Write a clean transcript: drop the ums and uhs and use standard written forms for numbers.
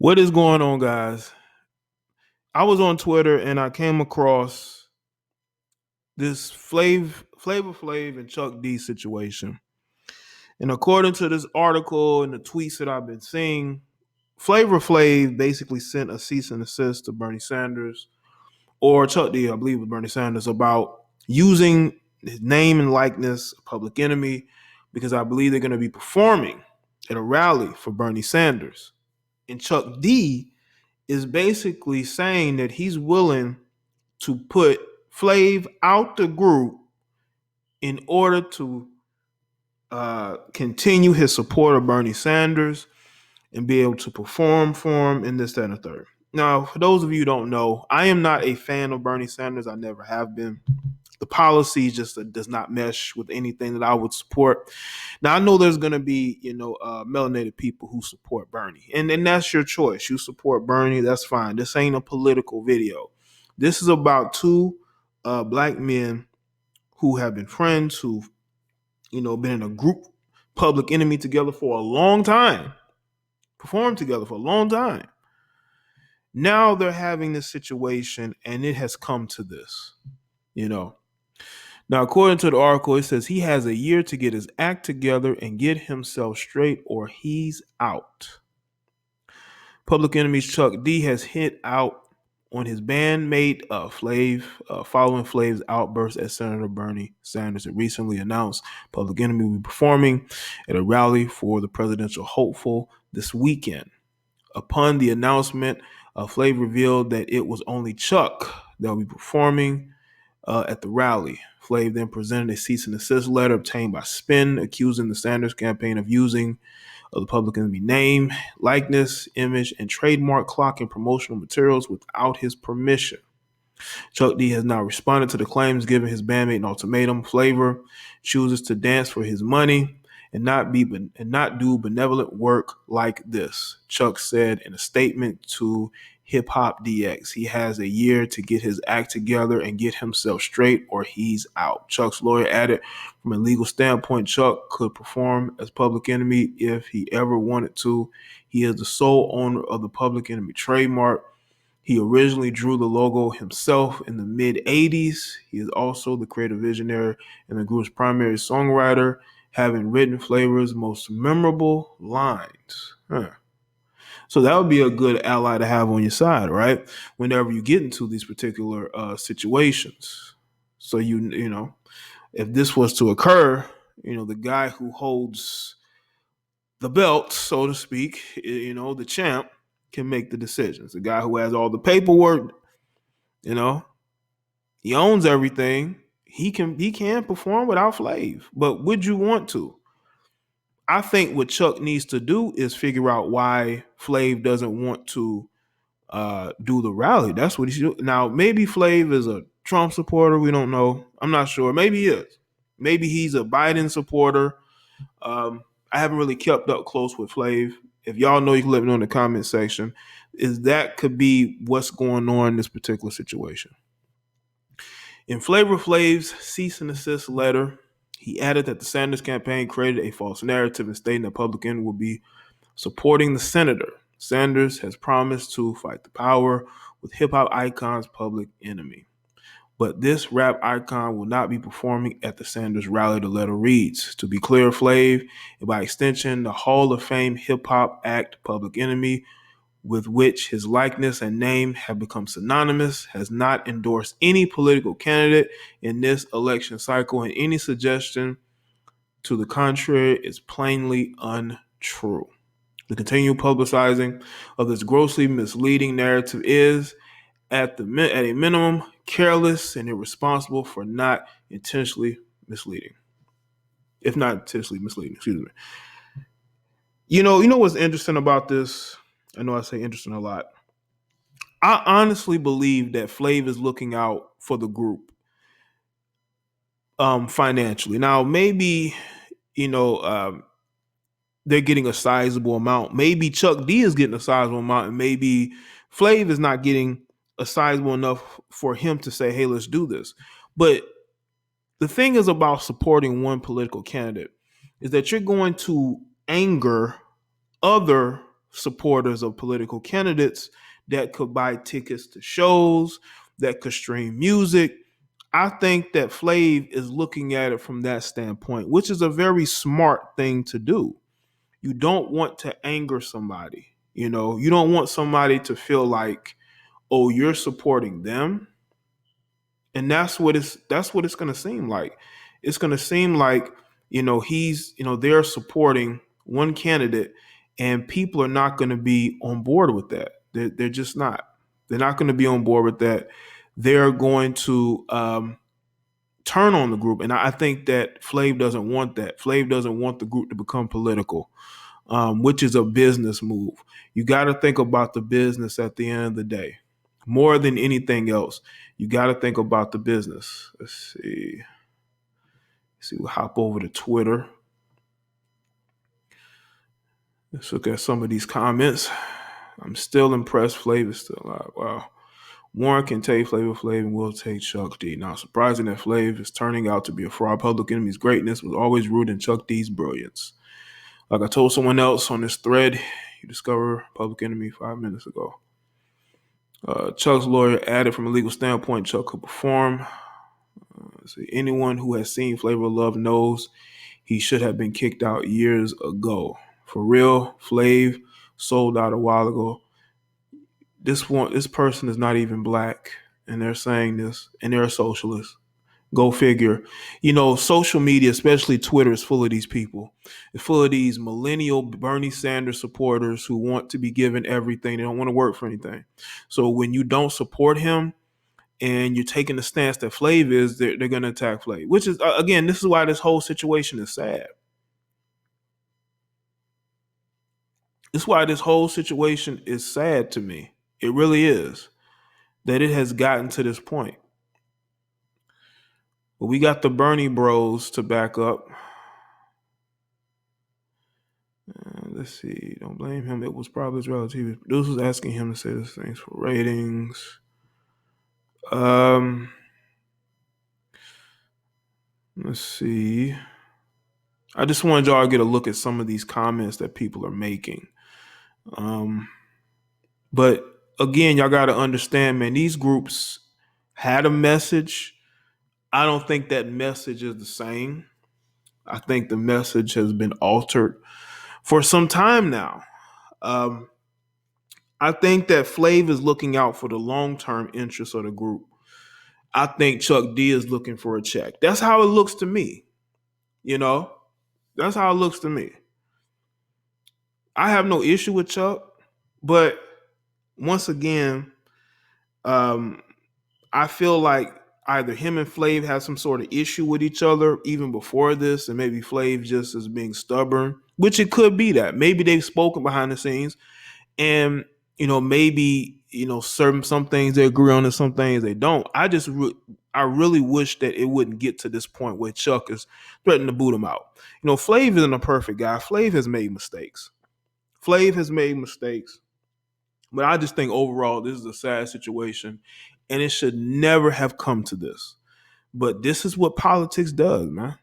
What is going on, guys? I was on Twitter and I came across this Flavor Flav and Chuck D situation. And according to this article and the tweets that I've been seeing, Flavor Flav basically sent a cease and desist to Bernie Sanders, or Chuck D, I believe, with Bernie Sanders, about using his name and likeness, Public Enemy, because I believe they're going to be performing at a rally for Bernie Sanders. And Chuck D is basically saying that he's willing to put Flav out the group in order to continue his support of Bernie Sanders and be able to perform for him in this, that, and the third. Now, for those of you who don't know, I am not a fan of Bernie Sanders. I never have been. The policy just does not mesh with anything that I would support. Now, I know there's going to be, melanated people who support Bernie, and that's your choice. You support Bernie, that's fine. This ain't a political video. This is about two black men who have been friends, who've, been in a group Public Enemy together for a long time, performed together for a long time. Now they're having this situation, and it has come to this, Now, according to the article, it says he has a year to get his act together and get himself straight, or he's out. Public Enemy's Chuck D has hit out on his bandmate Flav, following Flav's outburst at Senator Bernie Sanders. It recently announced Public Enemy will be performing at a rally for the presidential hopeful this weekend. Upon the announcement, Flav revealed that it was only Chuck that will be performing at the rally. Flav then presented a cease and desist letter obtained by Spin, accusing the Sanders campaign of using the Public Enemy name, likeness, image, and trademark clock and promotional materials without his permission. Chuck D has now responded to the claims, giving his bandmate an ultimatum. Flavor chooses to dance for his money and not do benevolent work like this, Chuck said in a statement to Hip Hop DX. He has a year to get his act together and get himself straight, or he's out. Chuck's lawyer added, from a legal standpoint, Chuck could perform as Public Enemy if he ever wanted to. He is the sole owner of the Public Enemy trademark. He originally drew the logo himself in the mid-'80s. He is also the creative visionary and the group's primary songwriter, having written Flavor's most memorable lines. So that would be a good ally to have on your side, right? Whenever you get into these particular situations. So, if this was to occur, the guy who holds the belt, so to speak, the champ, can make the decisions. The guy who has all the paperwork, he owns everything. He can perform without Flav. But would you want to? I think what Chuck needs to do is figure out why Flav doesn't want to do the rally. That's what he should do. Now, maybe Flav is a Trump supporter. We don't know. I'm not sure. Maybe he is. Maybe he's a Biden supporter. I haven't really kept up close with Flav. If y'all know, you can let me know in the comment section. That could be what's going on in this particular situation. In Flavor Flav's cease and desist letter, he added that the Sanders campaign created a false narrative and stating that Public Enemy will be supporting the senator. Sanders has promised to fight the power with hip-hop icons Public Enemy. But this rap icon will not be performing at the Sanders rally, the letter reads. To be clear, Flav, and by extension, the Hall of Fame hip-hop act Public Enemy, with which his likeness and name have become synonymous, has not endorsed any political candidate in this election cycle, and any suggestion to the contrary is plainly untrue. The continued publicizing of this grossly misleading narrative is, at a minimum, careless and irresponsible, for not intentionally misleading. If not intentionally misleading, excuse me. You know what's interesting about this? I know I say interesting a lot. I honestly believe that Flav is looking out for the group financially. Now, maybe, they're getting a sizable amount. Maybe Chuck D is getting a sizable amount, and maybe Flav is not getting a sizable enough for him to say, hey, let's do this. But the thing is about supporting one political candidate is that you're going to anger other supporters of political candidates that could buy tickets to shows, that could stream music. I think that Flav is looking at it from that standpoint, which is a very smart thing to do. You don't want to anger somebody. You don't want somebody to feel like, oh, you're supporting them. And that's what it's going to seem like. It's going to seem like, they're supporting one candidate, and people are not going to be on board with that. They're just not. They're not going to be on board with that. They're going to turn on the group. And I think that Flav doesn't want that. Flav doesn't want the group to become political, which is a business move. You got to think about the business at the end of the day. More than anything else, you got to think about the business. Let's see. We'll hop over to Twitter. Let's look at some of these comments. I'm still impressed. Flav is still alive. Wow. Warren can take Flavor Flav and will take Chuck D. Now, surprising that Flav is turning out to be a fraud. Public Enemy's greatness was always rooted in Chuck D's brilliance. Like I told someone else on this thread, you discover Public Enemy 5 minutes ago. Chuck's lawyer added, from a legal standpoint, Chuck could perform. Anyone who has seen Flavor of Love knows he should have been kicked out years ago. For real, Flav sold out a while ago. This person is not even black, and they're saying this, and they're a socialist. Go figure. Social media, especially Twitter, is full of these people. It's full of these millennial Bernie Sanders supporters who want to be given everything. They don't want to work for anything. So when you don't support him and you're taking the stance that Flav is, they're going to attack Flav, which is, again, this is why this whole situation is sad. This is why this whole situation is sad to me. It really is, that it has gotten to this point. But we got the Bernie bros to back up. Let's see. Don't blame him. It was probably his relative producers asking him to say these things for ratings. Let's see. I just wanted y'all to get a look at some of these comments that people are making. But again, y'all got to understand, man, these groups had a message. I don't think that message is the same. I think the message has been altered for some time now. I think that Flav is looking out for the long-term interests of the group. I think Chuck D is looking for a check. That's how it looks to me. That's how it looks to me. I have no issue with Chuck, but once again, I feel like either him and Flav have some sort of issue with each other even before this, and maybe Flav just is being stubborn, which it could be that. Maybe they've spoken behind the scenes, and maybe some things they agree on and some things they don't. I really wish that it wouldn't get to this point where Chuck is threatening to boot him out. Flav isn't a perfect guy. Flav has made mistakes. But I just think overall this is a sad situation, and it should never have come to this. But this is what politics does, man.